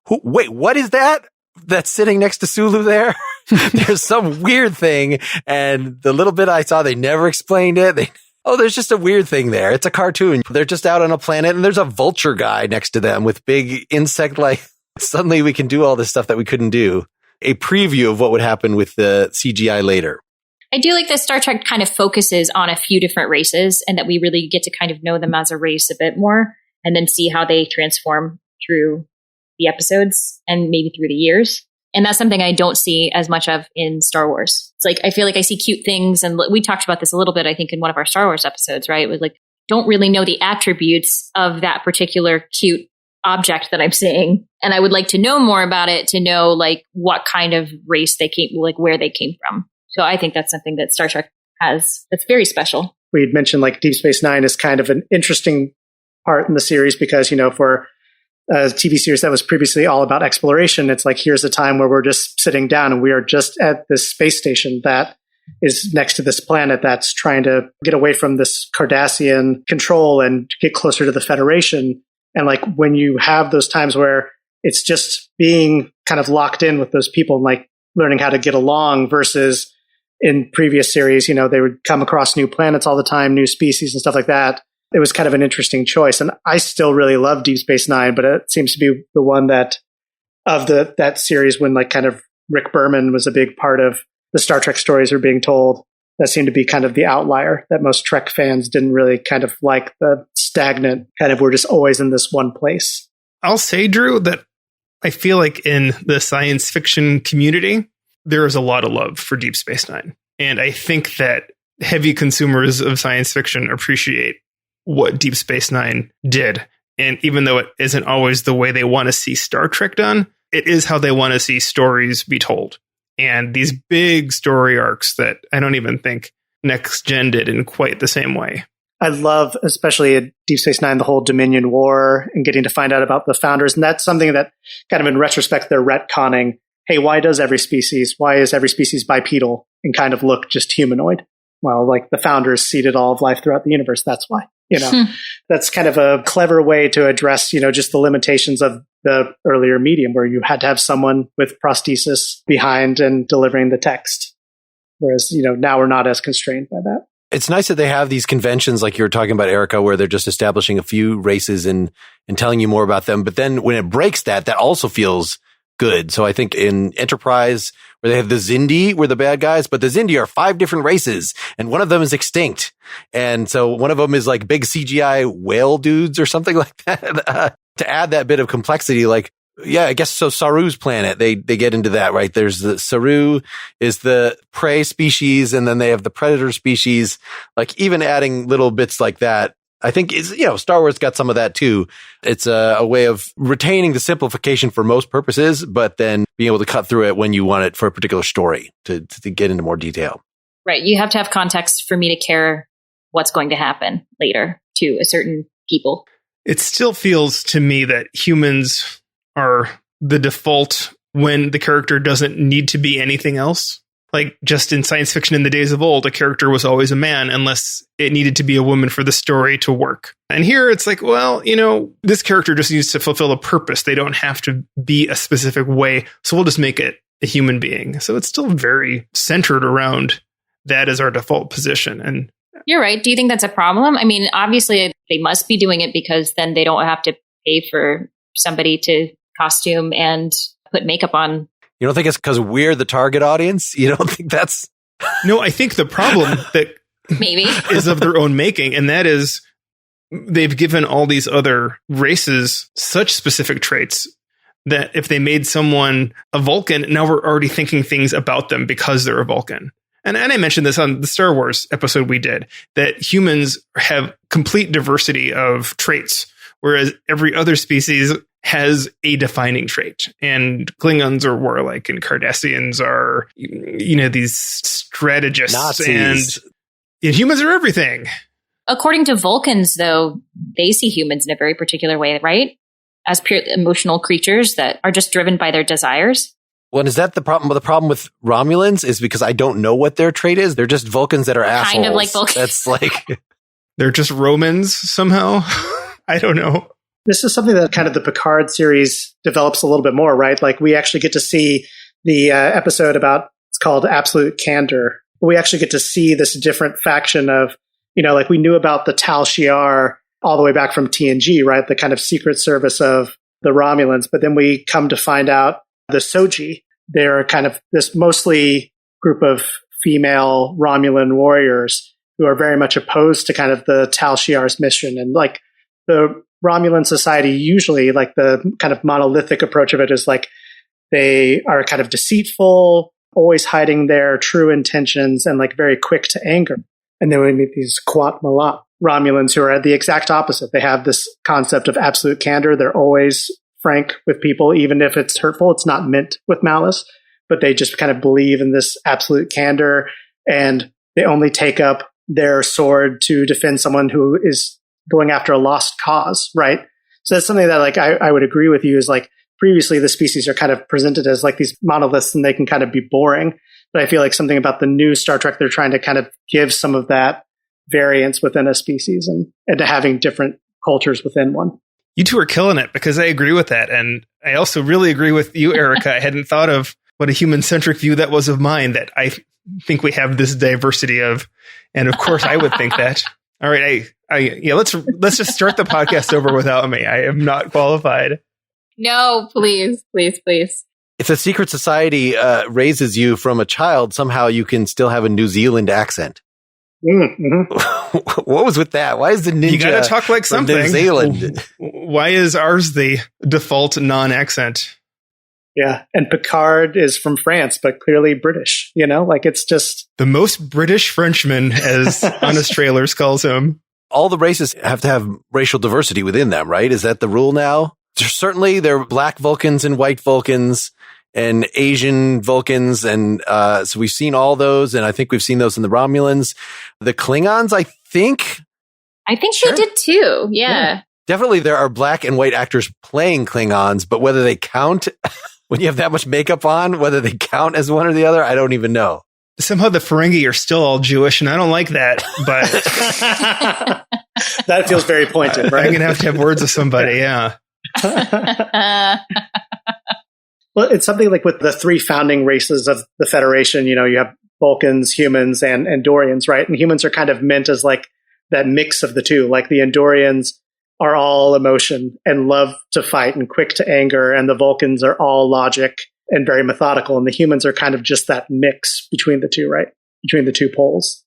wait, what is that? That's sitting next to Sulu there? There's some weird thing. And the little bit I saw, they never explained it. There's just a weird thing there. It's a cartoon. They're just out on a planet and there's a vulture guy next to them with big insect like. Suddenly we can do all this stuff that we couldn't do. A preview of what would happen with the CGI later. I do like that Star Trek kind of focuses on a few different races and that we really get to kind of know them as a race a bit more and then see how they transform through the episodes and maybe through the years. And that's something I don't see as much of in Star Wars. It's like, I feel like I see cute things. And we talked about this a little bit, I think, in one of our Star Wars episodes, right? It was like, don't really know the attributes of that particular cute object that I'm seeing. And I would like to know more about it to know like what kind of race they came, like where they came from. So I think that's something that Star Trek has that's very special. We had mentioned like Deep Space Nine is kind of an interesting part in the series because, you know, for a TV series that was previously all about exploration, it's like, here's a time where we're just sitting down and we are just at this space station that is next to this planet that's trying to get away from this Cardassian control and get closer to the Federation. And like when you have those times where it's just being kind of locked in with those people and like learning how to get along versus in previous series, you know, they would come across new planets all the time, new species and stuff like that. It was kind of an interesting choice. And I still really love Deep Space Nine, but it seems to be the one that of that series when like kind of Rick Berman was a big part of the Star Trek stories were being told. That seemed to be kind of the outlier that most Trek fans didn't really kind of like the stagnant kind of we're just always in this one place. I'll say, Drew, that I feel like in the science fiction community, there is a lot of love for Deep Space Nine. And I think that heavy consumers of science fiction appreciate what Deep Space Nine did. And even though it isn't always the way they want to see Star Trek done, it is how they want to see stories be told. And these big story arcs that I don't even think Next Gen did in quite the same way. I love, especially at Deep Space Nine, the whole Dominion War and getting to find out about the founders. And that's something that kind of in retrospect, they're retconning. Hey, why is every species bipedal and kind of look just humanoid? Well, like the founders seeded all of life throughout the universe. That's why, that's kind of a clever way to address, just the limitations of the earlier medium where you had to have someone with prosthesis behind and delivering the text. Whereas, now we're not as constrained by that. It's nice that they have these conventions like you were talking about, Erica, where they're just establishing a few races and telling you more about them. But then when it breaks that also feels good. So I think in Enterprise, where they have the Xindi, were the bad guys, but the Xindi are 5 different races, and one of them is extinct. And so one of them is like big CGI whale dudes or something like that. To add that bit of complexity, I guess so. Saru's planet, they get into that, right? There's the Saru is the prey species, and then they have the predator species. Like even adding little bits like that, I think is, Star Wars got some of that too. It's a way of retaining the simplification for most purposes, but then being able to cut through it when you want it for a particular story to get into more detail. Right. You have to have context for me to care what's going to happen later to a certain people. It still feels to me that humans are the default when the character doesn't need to be anything else. Like just in science fiction in the days of old, a character was always a man unless it needed to be a woman for the story to work. And here it's like, well, this character just needs to fulfill a purpose. They don't have to be a specific way. So we'll just make it a human being. So it's still very centered around that as our default position. And you're right. Do you think that's a problem? I mean, obviously they must be doing it because then they don't have to pay for somebody to costume and put makeup on. You don't think it's because we're the target audience? You don't think that's... No, I think the problem that maybe is of their own making, and that is they've given all these other races such specific traits that if they made someone a Vulcan, now we're already thinking things about them because they're a Vulcan. And I mentioned this on the Star Wars episode we did, that humans have complete diversity of traits, whereas every other species has a defining trait. And Klingons are warlike, and Cardassians are, these strategists. Nazis. And humans are everything. According to Vulcans, though, they see humans in a very particular way, right? As pure emotional creatures that are just driven by their desires. Well, and is that the problem? The problem with Romulans is because I don't know what their trait is. They're just Vulcans that are assholes. Kind of like Vulcans. That's like... They're just Romans somehow. I don't know. This is something that kind of the Picard series develops a little bit more, right? Like we actually get to see the episode it's called Absolute Candor. We actually get to see this different faction of, like we knew about the Tal Shiar all the way back from TNG, right? The kind of secret service of the Romulans. But then we come to find out the Soji, they're kind of this mostly group of female Romulan warriors who are very much opposed to kind of the Tal Shiar's mission. And like the Romulan society, usually like the kind of monolithic approach of it is like they are kind of deceitful, always hiding their true intentions and like very quick to anger. And then we meet these Quat Malat Romulans who are the exact opposite. They have this concept of absolute candor. They're always frank with people, even if it's hurtful. It's not meant with malice, but they just kind of believe in this absolute candor, and they only take up their sword to defend someone who is going after a lost cause, right? So that's something that like I would agree with you is like previously the species are kind of presented as like these monoliths and they can kind of be boring. But I feel like something about the new Star Trek, they're trying to kind of give some of that variance within a species and to having different cultures within one. You two are killing it because I agree with that. And I also really agree with you, Erica. I hadn't thought of what a human-centric view that was of mine, that I think we have this diversity of. And of course, I would think that. All right, let's just start the podcast over without me. I am not qualified. No, please. If a secret society raises you from a child, somehow you can still have a New Zealand accent. Mm-hmm. What was with that? Why is the ninja? You got to talk like something. New Zealand. Why is ours the default non-accent? Yeah. And Picard is from France, but clearly British, like it's just the most British Frenchman, as Honest Trailers calls him. All the races have to have racial diversity within them, right? Is that the rule now? Certainly there are black Vulcans and white Vulcans and Asian Vulcans. And so we've seen all those. And I think we've seen those in the Romulans. The Klingons, I think sure. They did too. Yeah. Definitely there are black and white actors playing Klingons, but whether they count when you have that much makeup on, whether they count as one or the other, I don't even know. Somehow the Ferengi are still all Jewish, and I don't like that, but that feels very pointed, right? I'm going to have words with somebody, yeah. Well, it's something like with the three founding races of the Federation, you have Vulcans, humans, and Andorians, right? And humans are kind of meant as like that mix of the two. Like the Andorians are all emotion and love to fight and quick to anger, and the Vulcans are all logic and very methodical, and the humans are kind of just that mix between the two, right? Between the two poles.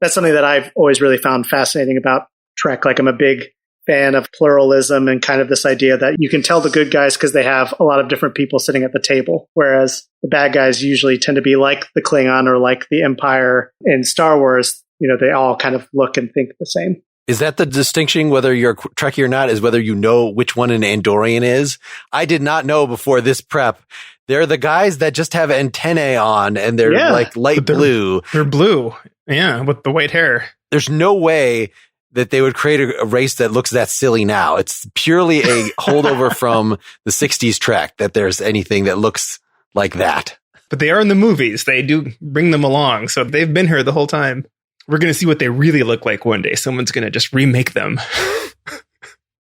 That's something that I've always really found fascinating about Trek. Like I'm a big fan of pluralism and kind of this idea that you can tell the good guys because they have a lot of different people sitting at the table, whereas the bad guys usually tend to be like the Klingon or like the Empire in Star Wars. They all kind of look and think the same. Is that the distinction, whether you're a Trekkie or not, is whether you know which one an Andorian is? I did not know before this prep. They're the guys that just have antennae on and they're like light blue. They're blue. Yeah, with the white hair. There's no way that they would create a race that looks that silly now. It's purely a holdover from the 60s Trek that there's anything that looks like that. But they are in the movies. They do bring them along. So they've been here the whole time. We're going to see what they really look like one day. Someone's going to just remake them.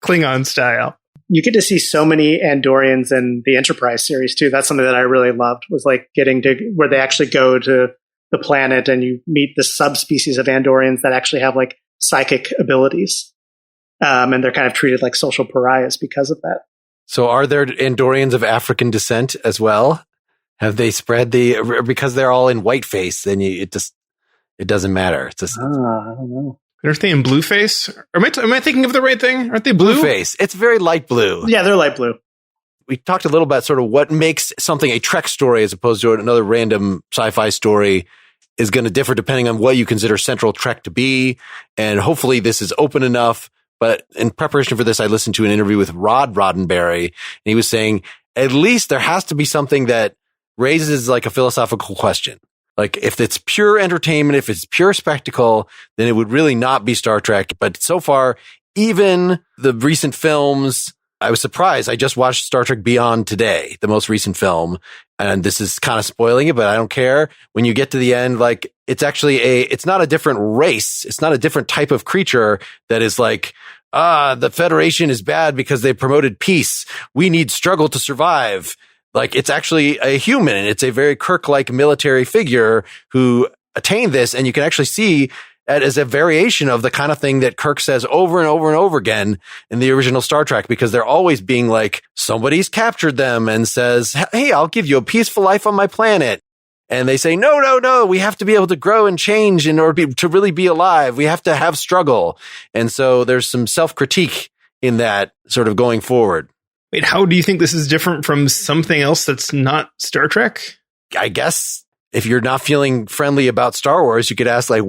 Klingon style. You get to see so many Andorians in the Enterprise series too. That's something that I really loved, was like getting to where they actually go to the planet and you meet the subspecies of Andorians that actually have like psychic abilities. And they're kind of treated like social pariahs because of that. So are there Andorians of African descent as well? Have they spread because they're all in whiteface, then it doesn't matter. It's just, I don't know. Aren't they in blueface? Am I thinking of the right thing? Aren't they blue? Blueface. It's very light blue. Yeah, they're light blue. We talked a little about sort of what makes something a Trek story as opposed to another random sci-fi story is going to differ depending on what you consider central Trek to be. And hopefully this is open enough. But in preparation for this, I listened to an interview with Rod Roddenberry, and he was saying, at least there has to be something that raises like a philosophical question. Like if it's pure entertainment, if it's pure spectacle, then it would really not be Star Trek. But so far, even the recent films, I was surprised. I just watched Star Trek Beyond today, the most recent film. And this is kind of spoiling it, but I don't care. When you get to the end, like it's actually it's not a different race. It's not a different type of creature that is like, the Federation is bad because they promoted peace. We need struggle to survive. Like it's actually a human, and it's a very Kirk-like military figure who attained this. And you can actually see it as a variation of the kind of thing that Kirk says over and over and over again in the original Star Trek, because they're always being like, somebody's captured them and says, hey, I'll give you a peaceful life on my planet. And they say, no, we have to be able to grow and change in order to really be alive. We have to have struggle. And so there's some self-critique in that sort of going forward. Wait, how do you think this is different from something else that's not Star Trek? I guess if you're not feeling friendly about Star Wars, you could ask, like,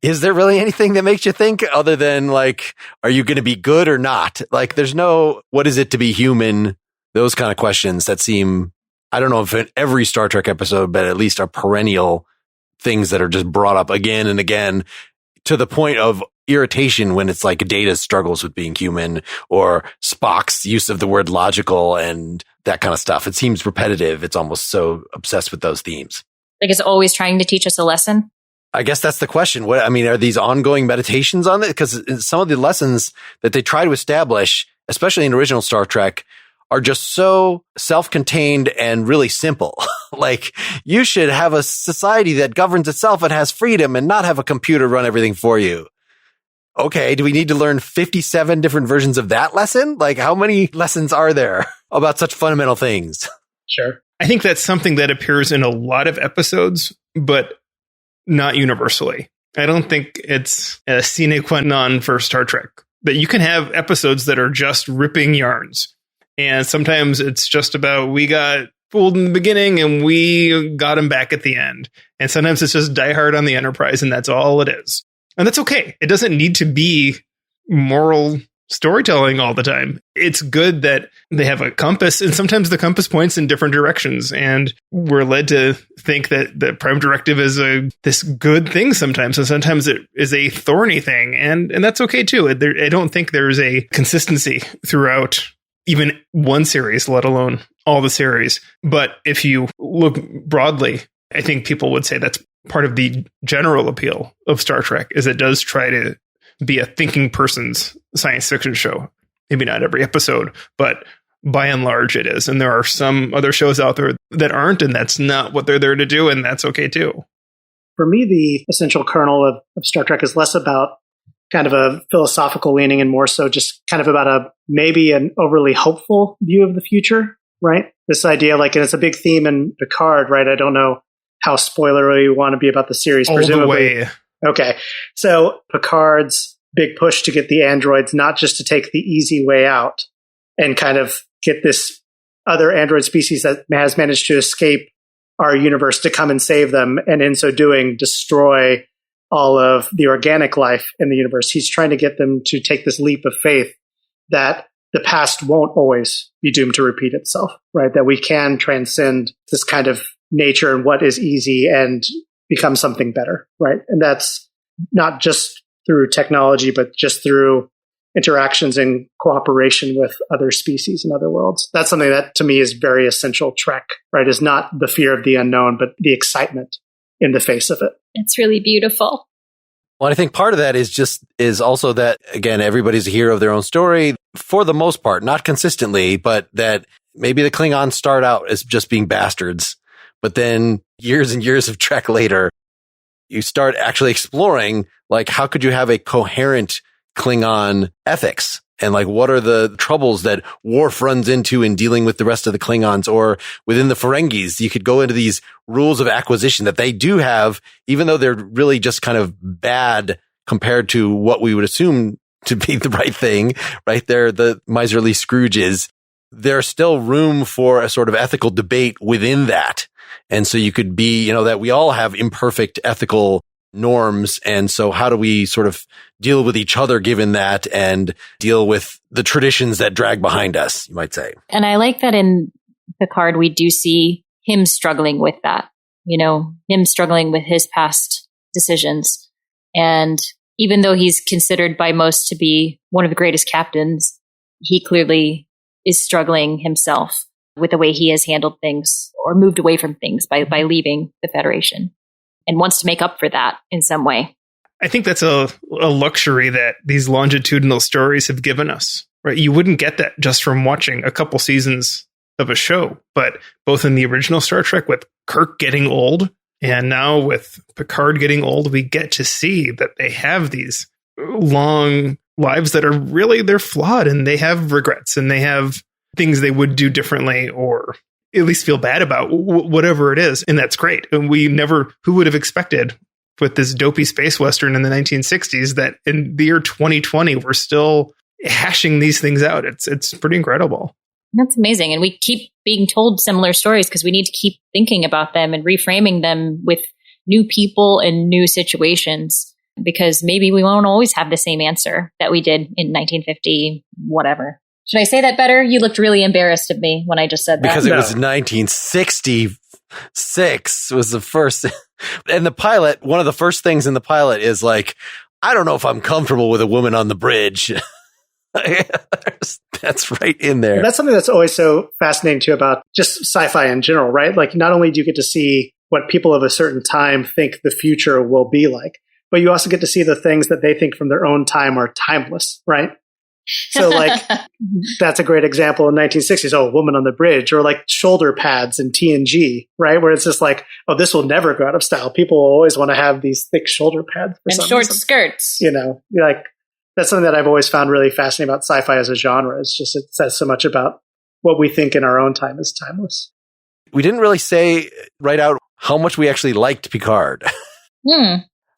is there really anything that makes you think other than, like, are you going to be good or not? Like, there's no, what is it to be human? Those kind of questions that seem, I don't know if in every Star Trek episode, but at least are perennial things that are just brought up again and again to the point of irritation when it's like Data struggles with being human, or Spock's use of the word logical and that kind of stuff. It seems repetitive. It's almost so obsessed with those themes. Like it's always trying to teach us a lesson. I guess that's the question. Are these ongoing meditations on it? Because some of the lessons that they try to establish, especially in original Star Trek, are just so self-contained and really simple. Like, you should have a society that governs itself and has freedom and not have a computer run everything for you. Okay, do we need to learn 57 different versions of that lesson? Like, how many lessons are there about such fundamental things? Sure. I think that's something that appears in a lot of episodes, but not universally. I don't think it's a sine qua non for Star Trek, that you can have episodes that are just ripping yarns. And sometimes it's just about we got fooled in the beginning and we got him back at the end. And sometimes it's just Die Hard on the Enterprise, and that's all it is. And that's okay. It doesn't need to be moral storytelling all the time. It's good that they have a compass, and sometimes the compass points in different directions, and we're led to think that the Prime Directive is this good thing sometimes, and sometimes it is a thorny thing, and that's okay too. I don't think there's a consistency throughout even one series, let alone all the series. But if you look broadly, I think people would say that's part of the general appeal of Star Trek, is it does try to be a thinking person's science fiction show. Maybe not every episode, but by and large it is. And there are some other shows out there that aren't, and that's not what they're there to do, and that's okay too. For me, the essential kernel of Star Trek is less about kind of a philosophical leaning and more so just kind of about maybe an overly hopeful view of the future, right? This idea, and it's a big theme in Picard, right? I don't know how spoilery you want to be about the series, all presumably. The way. Okay. So Picard's big push to get the androids, not just to take the easy way out and kind of get this other android species that has managed to escape our universe to come and save them, and in so doing, destroy all of the organic life in the universe. He's trying to get them to take this leap of faith that the past won't always be doomed to repeat itself, right? That we can transcend this kind of nature and what is easy and become something better, right? And that's not just through technology, but just through interactions and cooperation with other species and other worlds. That's something that to me is very essential Trek, right? Is not the fear of the unknown, but the excitement in the face of it. It's really beautiful. Well, I think part of that is also that, again, everybody's a hero of their own story for the most part, not consistently, but that maybe the Klingons start out as just being bastards, but then years and years of Trek later, you start actually exploring, how could you have a coherent Klingon ethics? And what are the troubles that Worf runs into in dealing with the rest of the Klingons, or within the Ferengis? You could go into these rules of acquisition that they do have, even though they're really just kind of bad compared to what we would assume to be the right thing, right? They're the miserly Scrooges. There's still room for a sort of ethical debate within that. And so you could be, that we all have imperfect ethical norms. And so how do we sort of deal with each other given that, and deal with the traditions that drag behind us, you might say? And I like that in Picard, we do see him struggling with that, him struggling with his past decisions. And even though he's considered by most to be one of the greatest captains, he clearly is struggling himself with the way he has handled things or moved away from things by leaving the Federation, and wants to make up for that in some way. I think that's a luxury that these longitudinal stories have given us, right? You wouldn't get that just from watching a couple seasons of a show, but both in the original Star Trek with Kirk getting old, and now with Picard getting old, we get to see that they have these long lives that are really, they're flawed, and they have regrets, and they have things they would do differently, or at least feel bad about, whatever it is. And that's great. And who would have expected with this dopey space Western in the 1960s that in the year 2020, we're still hashing these things out. It's pretty incredible. That's amazing. And we keep being told similar stories because we need to keep thinking about them and reframing them with new people and new situations, because maybe we won't always have the same answer that we did in 1950, whatever. Should I say that better? You looked really embarrassed of me when I just said that. Because it was 1966 was the first. And the pilot, one of the first things in the pilot is I don't know if I'm comfortable with a woman on the bridge. That's right in there. And that's something that's always so fascinating too about just sci-fi in general, right? Not only do you get to see what people of a certain time think the future will be like, but you also get to see the things that they think from their own time are timeless, right? So that's a great example in 1960s. Oh, woman on the bridge, or shoulder pads in TNG, right? Where it's just this will never go out of style. People will always want to have these thick shoulder pads and short skirts. That's something that I've always found really fascinating about sci-fi as a genre. It's just, it says so much about what we think in our own time is timeless. We didn't really say right out how much we actually liked Picard.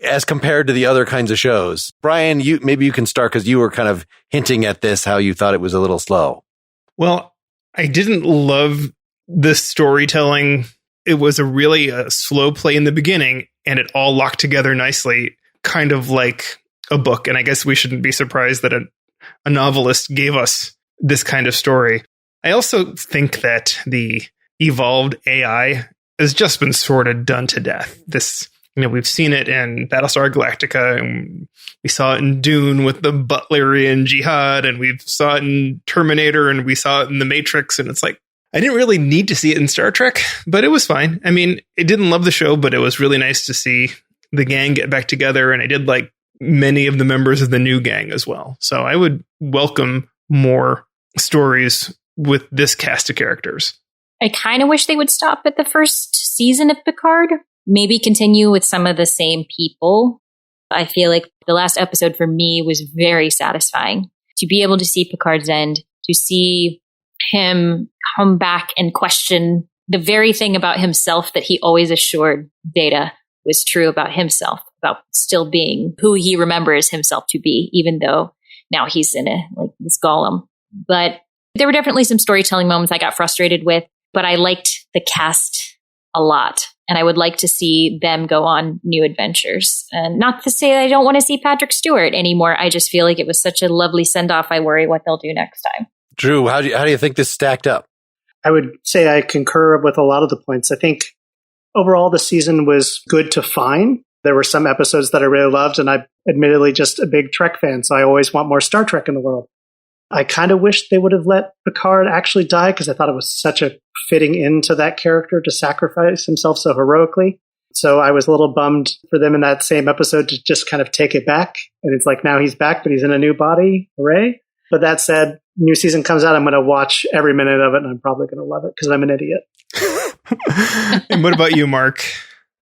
As compared to the other kinds of shows. Brian, maybe you can start, because you were kind of hinting at this, how you thought it was a little slow. Well, I didn't love the storytelling. It was a slow play in the beginning, and it all locked together nicely, kind of like a book. And I guess we shouldn't be surprised that a novelist gave us this kind of story. I also think that the evolved AI has just been sort of done to death. We've seen it in Battlestar Galactica, and we saw it in Dune with the Butlerian Jihad, and we saw it in Terminator, and we saw it in The Matrix, and it's like, I didn't really need to see it in Star Trek, but it was fine. I mean, I didn't love the show, but it was really nice to see the gang get back together, and I did like many of the members of the new gang as well. So I would welcome more stories with this cast of characters. I kind of wish they would stop at the first season of Picard. Maybe continue with some of the same people. I feel like the last episode for me was very satisfying. To be able to see Picard's end, to see him come back and question the very thing about himself that he always assured Data was true about himself, about still being who he remembers himself to be, even though now he's in this golem. But there were definitely some storytelling moments I got frustrated with, but I liked the cast a lot. And I would like to see them go on new adventures. And not to say that I don't want to see Patrick Stewart anymore. I just feel like it was such a lovely send-off. I worry what they'll do next time. Drew, how do you think this stacked up? I would say I concur with a lot of the points. I think overall the season was good to fine. There were some episodes that I really loved, and I'm admittedly just a big Trek fan, so I always want more Star Trek in the world. I kind of wish they would have let Picard actually die, because I thought it was such a fitting into that character to sacrifice himself so heroically. So I was a little bummed for them in that same episode to just kind of take it back. And it's like, now he's back, but he's in a new body. Hooray. But that said, new season comes out. I'm going to watch every minute of it, and I'm probably going to love it because I'm an idiot. And what about you, Mark?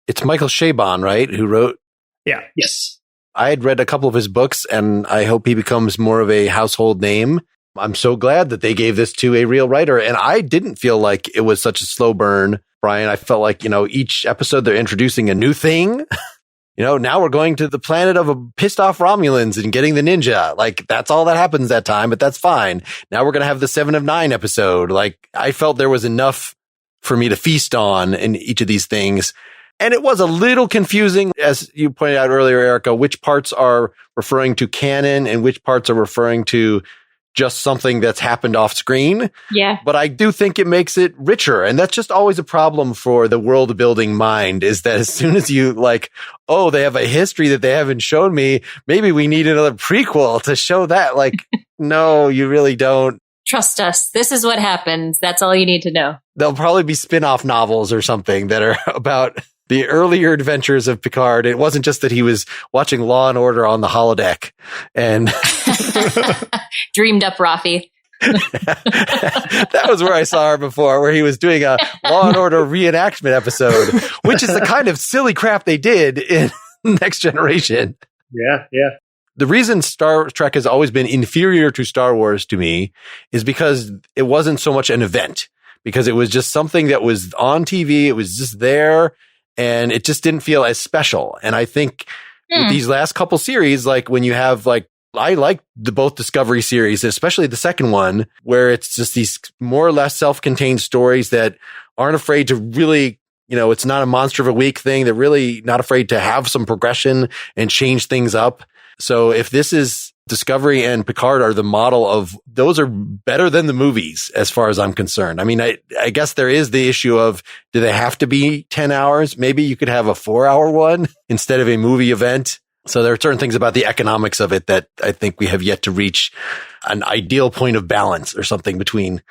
It's Michael Chabon, right? Who wrote? Yeah. Yes. I had read a couple of his books, and I hope he becomes more of a household name. I'm so glad that they gave this to a real writer. And I didn't feel like it was such a slow burn, Brian. I felt like, each episode they're introducing a new thing. Now we're going to the planet of pissed off Romulans and getting the ninja. Like, that's all that happens that time, but that's fine. Now we're going to have the 7 of 9 episode. Like, I felt there was enough for me to feast on in each of these things. And it was a little confusing, as you pointed out earlier, Erica, which parts are referring to canon and which parts are referring to just something that's happened off screen. Yeah. But I do think it makes it richer. And that's just always a problem for the world building mind, is that as soon as you they have a history that they haven't shown me, maybe we need another prequel to show that. Like, no, you really don't. Trust us. This is what happens. That's all you need to know. There'll probably be spin-off novels or something that are about the earlier adventures of Picard. It wasn't just that he was watching Law and Order on the holodeck and dreamed up Rafi. That was where I saw her before, where he was doing a Law and Order reenactment episode, which is the kind of silly crap they did in Next Generation. Yeah. The reason Star Trek has always been inferior to Star Wars to me is because it wasn't so much an event, because it was just something that was on TV. It was just there, and it just didn't feel as special. And I think with these last couple series, like when you have I like both Discovery series, especially the second one, where it's just these more or less self-contained stories that aren't afraid to really, it's not a monster of a week thing. They're really not afraid to have some progression and change things up. So if this is Discovery and Picard are the model of, those are better than the movies as far as I'm concerned. I mean, I guess there is the issue of, do they have to be 10 hours? Maybe you could have a 4-hour one instead of a movie event. So there are certain things about the economics of it that I think we have yet to reach an ideal point of balance or something between.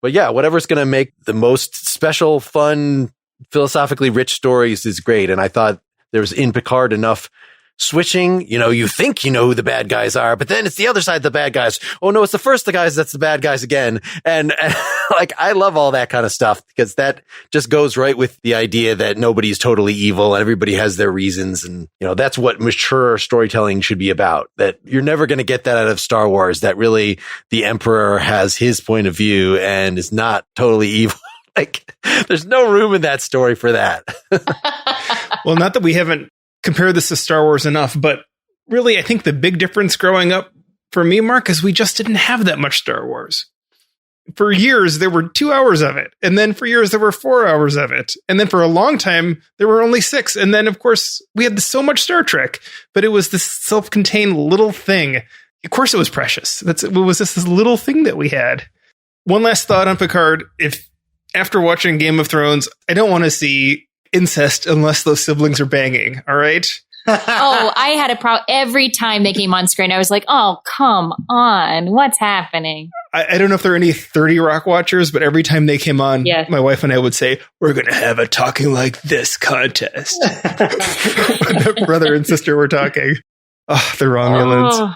But yeah, whatever's going to make the most special, fun, philosophically rich stories is great. And I thought there was in Picard enough switching. You think you know who the bad guys are, but then it's the other side of the bad guys. Oh no, it's the first guys that's the bad guys again. And I love all that kind of stuff, because that just goes right with the idea that nobody's totally evil and everybody has their reasons. And that's what mature storytelling should be about. That you're never going to get that out of Star Wars, that really the Emperor has his point of view and is not totally evil. There's no room in that story for that. Well, not that we haven't compare this to Star Wars enough, but really, I think the big difference growing up for me, Mark, is we just didn't have that much Star Wars. For years, there were 2 hours of it. And then for years, there were 4 hours of it. And then for a long time, there were only 6. And then, of course, we had so much Star Trek, but it was this self-contained little thing. Of course, it was precious. It was just this little thing that we had. One last thought on Picard. If after watching Game of Thrones, I don't want to see incest unless those siblings are banging. All right. Oh, I had a problem every time they came on screen. I was like, oh, come on. What's happening? I don't know if there are any 30 Rock watchers, but every time they came on, my wife and I would say, we're going to have a talking like this contest. Brother and sister were talking. Oh, the Romulans. Oh.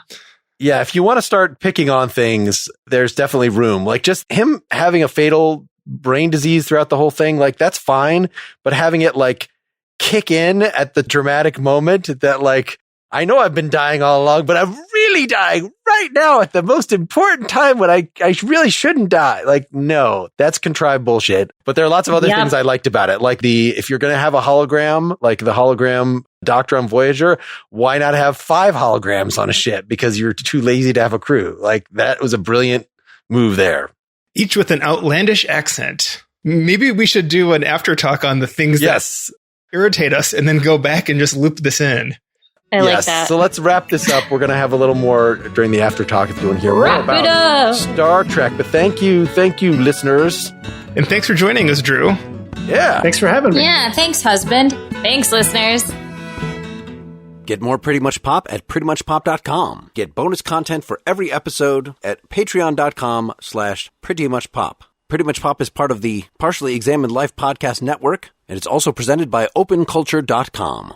Yeah, if you want to start picking on things, there's definitely room. Like just him having a fatal brain disease throughout the whole thing, like that's fine. But having it like kick in at the dramatic moment that like, I know I've been dying all along, but I'm really dying right now at the most important time when I really shouldn't die. Like, no, that's contrived bullshit. But there are lots of other things I liked about it. Like if you're going to have a hologram, like the hologram Doctor on Voyager, why not have 5 holograms on a ship? Because you're too lazy to have a crew. Like that was a brilliant move there. Each with an outlandish accent. Maybe we should do an after talk on the things that irritate us and then go back and just loop this in. I like that. So let's wrap this up. We're going to have a little more during the after talk if you want to hear more about Star Trek. But thank you, listeners. And thanks for joining us, Drew. Yeah. Thanks for having me. Yeah, thanks, husband. Thanks, listeners. Get more Pretty Much Pop at prettymuchpop.com. Get bonus content for every episode at patreon.com/prettymuchpop. Pretty Much Pop is part of the Partially Examined Life podcast network, and it's also presented by openculture.com.